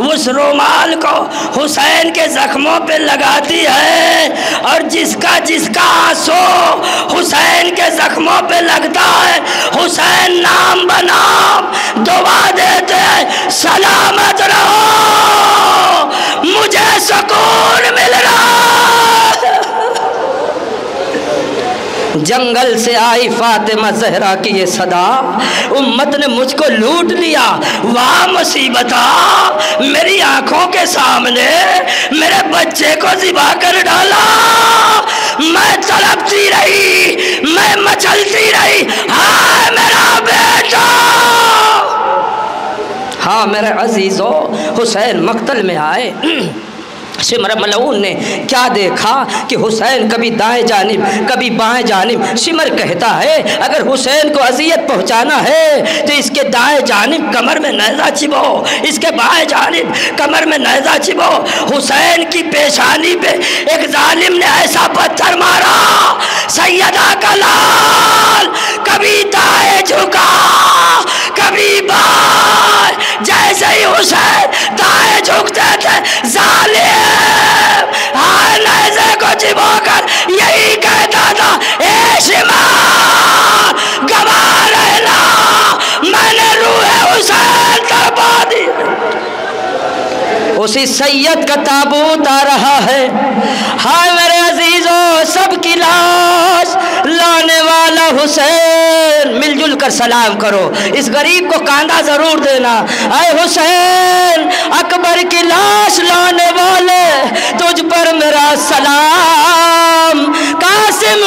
اس رومال کو حسین کے زخموں پہ لگاتی ہے اور جس کا آنسو حسین کے زخموں پہ لگتا ہے حسین نام بنام دعا دیتے ہیں سلامت رہو مجھے سکون مل رہا۔ جنگل سے آئی فاطمہ زہرا کی یہ صدا، امت نے مجھ کو لوٹ لیا، واہ مصیبتا، میری آنکھوں کے سامنے میرے بچے کو ذبح کر ڈالا، میں تڑپتی رہی، میں مچلتی رہی، ہائے میرا بیٹا۔ ہاں میرے عزیزو، حسین مقتل میں آئے، شمر ملعون نے کیا دیکھا کہ حسین کبھی دائیں جانب کبھی بائیں جانب، شمر کہتا ہے اگر حسین کو اذیت پہنچانا ہے تو اس کے دائیں جانب کمر میں نیزہ چبھو، اس کے بائیں جانب کمر میں نیزہ چبھو۔ حسین کی پیشانی پہ ایک ظالم نے ایسا پتھر مارا، سیدہ کا لال کبھی دائیں جھکا کبھی بائیں، جیسے ہی حسین دائیں جھکتے تھے ظالم ہر نیزے کو چبھو کر یہی کہتا تھا اے شمار گواہ رہنا میں نے روح حسین تڑپا دی۔ اسی سید کا تابوت آ رہا ہے، ہائے میرے عزیزو سب کی لاش لانے والا حسین، مل جل کر سلام کرو، اس غریب کو کاندھا ضرور دینا۔ اے حسین اکبر کی لاش لانے والے تجھ پر میرا سلام، قاسم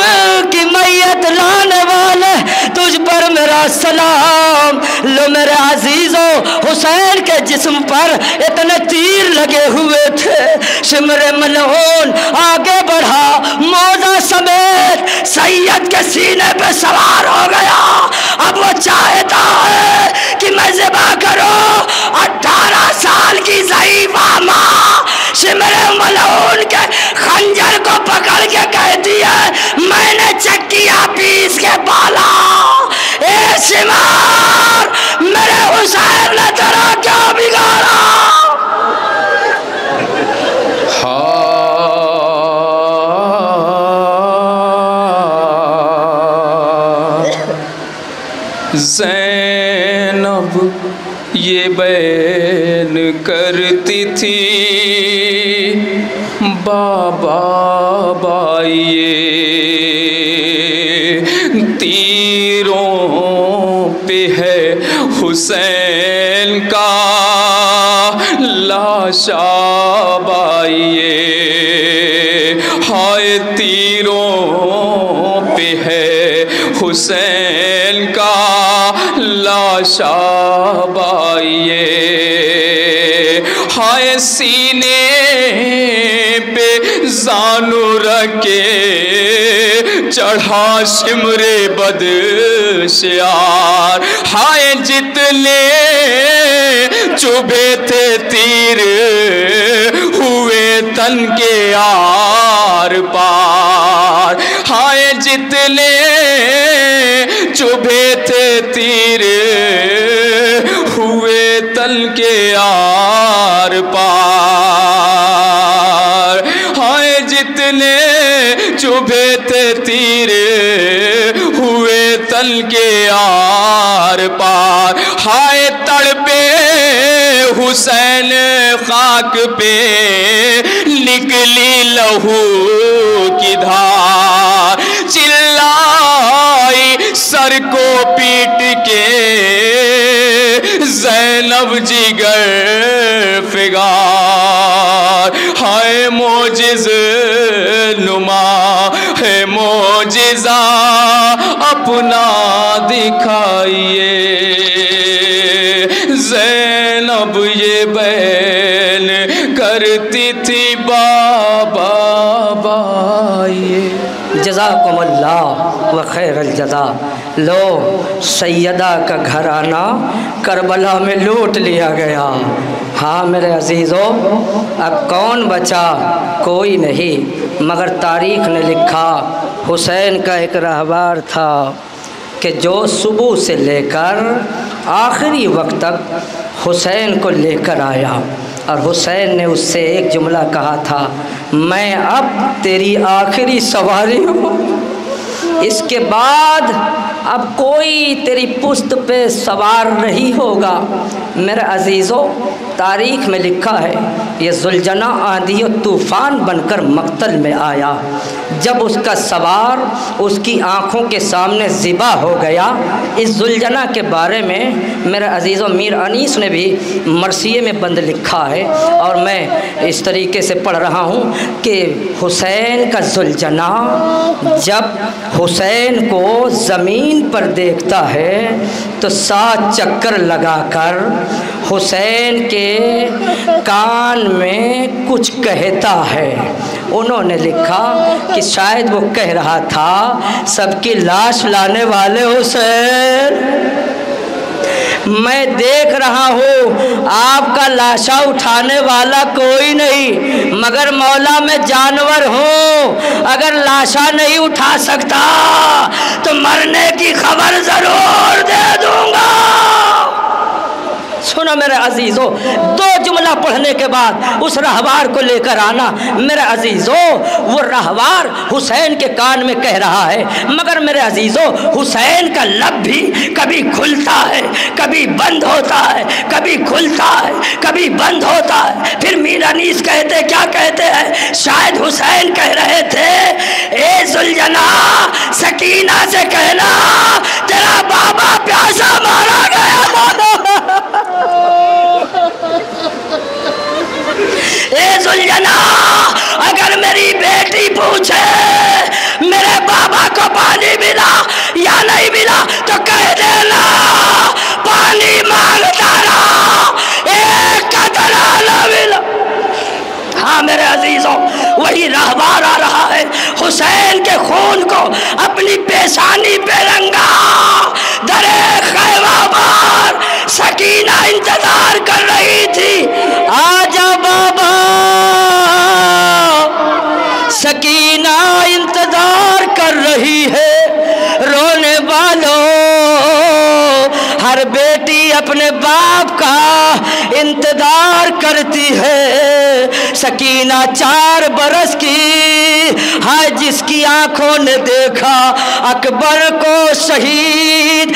کی میت لانے والے تجھ پر میرا سلام۔ لو میرے عزیزو حسین کے جسم پر اتنے تیر لگے ہوئے تھے، شمر ملعون آگے بڑھا، موزہ سمیت سید کے سینے پہ سوار ہو گیا۔ اب وہ چاہتا ہے کہ میں ذبح کروں، 18 سال کی ضعیفہ ماں شمر ملعون کے خنجر کو پکڑ کے کہتی ہے میں نے چکیا پیس کے پالا، اے شمار میرے حسین نے تیرا کیا بگاڑا؟ زینب یہ بیان کرتی تھی بابا بائیے تیروں پہ ہے حسین کا لاشا بائیے، ہائے تیروں پہ ہے حسین کا لاشا بائیے، ہائے سینے پہ زانو رکھے چڑھا شمر بد شیار، ہائے جتنے چبھے تھے تیر ہوئے تن کے آر پار، ہائے جتنے چبھے تھے تیر ہوئے تن کے آر پار، ہائے جتنے چبھے تھے تیر ہوئے تل کے آر پار، ہائے تڑپے حسین خاک پہ نکلی لہو کی دھار، چلائی سر کو پیٹ کے زینب جگر فگار، ہائے معجز نما ہے معجزہ اپنا دکھائیے، زینب یہ بیان کرتی تھی بابا بائیے۔ جزاکم اللہ و خیر الجزا۔ لو سیدہ کا گھرانہ کربلا میں لوٹ لیا گیا۔ ہاں میرے عزیزو، اب کون بچا؟ کوئی نہیں، مگر تاریخ نے لکھا حسین کا ایک رہبر تھا کہ جو صبح سے لے کر آخری وقت تک حسین کو لے کر آیا، اور حسین نے اس سے ایک جملہ کہا تھا، میں اب تیری آخری سواری ہوں، اس کے بعد اب کوئی تیری پشت پہ سوار نہیں ہوگا۔ میرے عزیزو، تاریخ میں لکھا ہے یہ ذوالجناح آندھی و طوفان بن کر مقتل میں آیا، جب اس کا سوار اس کی آنکھوں کے سامنے ذبح ہو گیا۔ اس ذوالجناح کے بارے میں میرے عزیزو میر انیس نے بھی مرثیے میں بند لکھا ہے، اور میں اس طریقے سے پڑھ رہا ہوں کہ حسین کا ذوالجناح جب حسین کو زمین پر دیکھتا ہے تو 7 چکر لگا کر حسین کے کان میں کچھ کہتا ہے۔ انہوں نے لکھا کہ شاید وہ کہہ رہا تھا، سب کی لاش لانے والے حسین، میں دیکھ رہا ہوں آپ کا لاشا اٹھانے والا کوئی نہیں، مگر مولا میں جانور ہوں، اگر لاشا نہیں اٹھا سکتا تو مرنے کی خبر ضرور دے دوں گا۔ سنو میرے عزیزو، 2 جملہ پڑھنے کے بعد اس رہوار کو لے کر آنا۔ میرے عزیزو، وہ رہوار حسین کے کان میں کہہ رہا ہے، مگر میرے عزیزو حسین کا لب بھی کبھی کھلتا ہے، کبھی بند ہوتا ہے، کبھی کھلتا ہے، کبھی بند ہوتا ہے۔ پھر میر انیس کہتے، کیا کہتے ہیں؟ شاید حسین کہہ رہے تھے، اے ذوالجناح سکینہ سے کہنا تیرا بابا پیاسا مارا گیا۔ اے ذوالجناح، اگر میری بیٹی پوچھے میرے بابا کو پانی ملا یا نہیں ملا تو کہہ دینا پانی مانگتا رہا، ایک قطرہ نہ ملا۔ ہاں میرے عزیزوں، وہی رہبار آ رہا ہے، حسین کے خون کو اپنی پیشانی پہ رنگا، درے خیمہ بار سکینہ انتظار کر رہی تھی، آجا بابا۔ سکینہ انتظار کر رہی ہے، رونے والوں، ہر بیٹی اپنے باپ کا انتظار کرتی ہے۔ سکینہ 4 برس کی ہے، جس کی آنکھوں نے دیکھا اکبر کو شہید،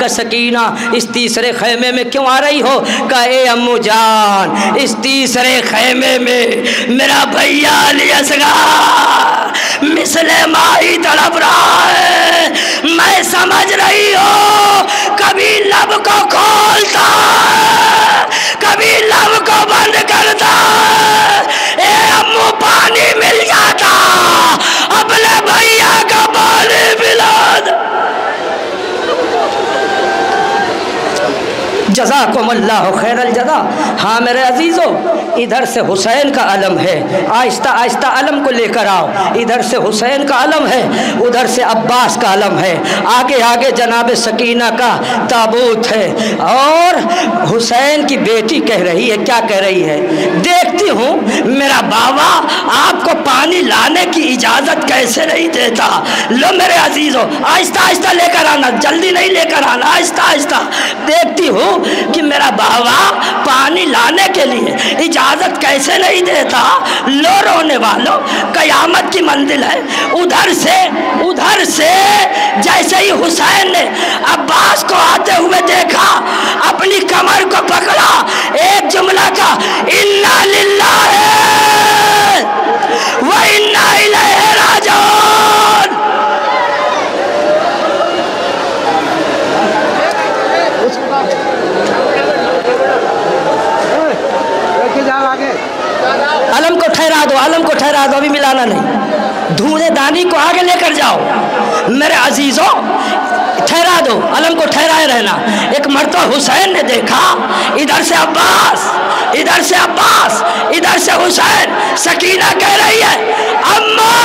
کہ سکینہ اس تیسرے خیمے میں کیوں آ رہی ہو؟ کہ اے امو جان، اس تیسرے خیمے میں میرا بھیا علی اصغر مثل ماہی تڑپ رہا ہے، میں سمجھ رہی ہوں کبھی لب کو کھولتا ہے کبھی لب کو بند کرتا ہے۔ اے امو پانی مل جاتا اپنے بھیا کا پانی پلا دو۔ جزاکم اللہ خیر الجزا۔ ہاں میرے عزیزو، ادھر سے حسین کا علم ہے، آہستہ آہستہ علم کو لے کر آؤ۔ ادھر سے حسین کا علم ہے، ادھر سے عباس کا علم ہے، آگے آگے جناب سکینہ کا تابوت ہے، اور حسین کی بیٹی کہہ رہی ہے، کیا کہہ رہی ہے؟ دیکھتی ہوں میرا بابا آپ کو پانی لانے کی اجازت کیسے نہیں دیتا۔ لو میرے عزیزو، آہستہ آہستہ لے کر آنا، جلدی نہیں لے کر آنا، آہستہ آہستہ۔ دیکھتی ہوں کہ میرا بابا پانی لانے کے لیے اجازت کیسے نہیں دیتا۔ لو رونے والوں، قیامت کی منزل ہے۔ ادھر سے جیسے ہی حسین نے عباس کو آتے ہوئے دیکھا، اپنی کمر کو پکڑا، ایک جملہ کا انا للہ و انا الیہ راجعون۔ علم کو ٹھہرا دو، علم کو ٹھہرا دو، ابھی ملانا نہیں۔ دھونے دانی کو آگے لے کر جاؤ میرے عزیزوں، ٹھہرا دو، علم کو ٹھہرائے رہنا۔ ایک مرتبہ حسین نے دیکھا، ادھر سے عباس، ادھر سے عباس، ادھر سے حسین۔ سکینہ کہہ رہی ہے اماں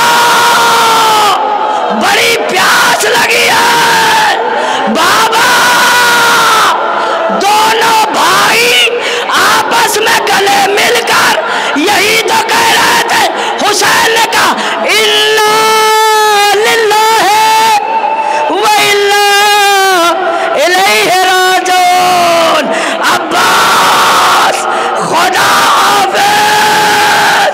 بڑی پیاس لگی ہے۔ بابا، دونوں بھائی آپس میں گلے مل کر یہی تو کہہ رہے تھے۔ حسین نے کہا انا للہ و انا الیہ راجعون۔ عباس خدا حافظ،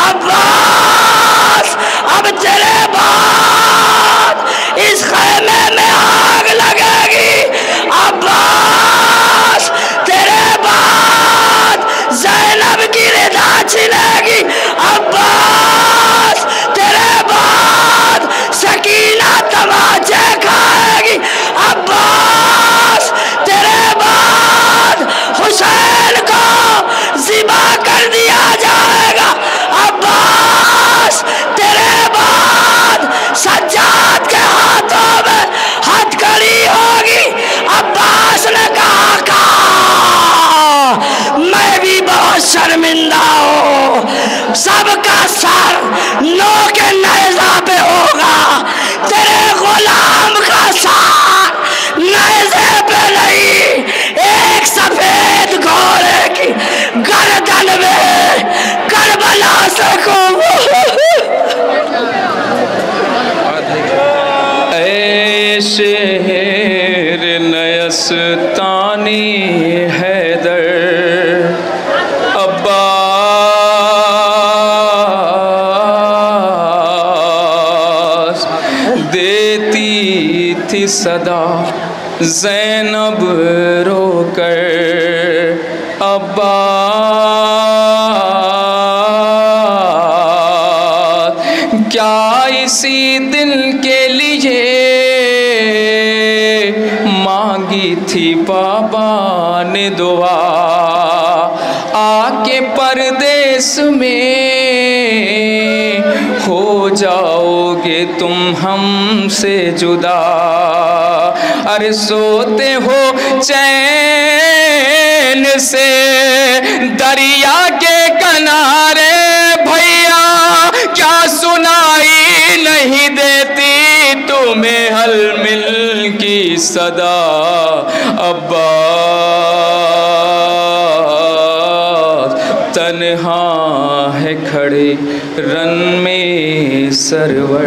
عباس اب تیرے بعد اس خیمے میں آگ لگے گی، عباس تیرے بعد زینب کی رضا چھنے گی، عباس تیرے بعد سکینہ تماچے کھائے گی، عباس تیرے بعد حسین کو ذبح کر دیا جائے گا، عباس تیرے بعد سجاد کے ہاتھوں میں ہتھکڑی ہوگی۔ عباس نے کہا میں بھی بہت شرمندہ ہوں، سب کا سر نو کے نیزہ پہ ہوگا، تیرے غلام کا سر نیزے پہ نہیں، ایک سفید گھوڑے کی گردن میں کربلا سے کو۔ اے شہر نیستانی حیدر، عباس دیتی تھی صدا زینب رو کر، عباس کیا اسی دل کے لیے مانگی تھی بابا نے دعا، آ کے پردیس میں ہو جاؤ گے تم ہم سے جدا، ارے سوتے ہو چین سے دریا کے کنارے، بھیا کیا سنائی نہیں دیتی تمہیں حل مل کی صدا، عباس تنہا ہے کھڑے رن میں سرور۔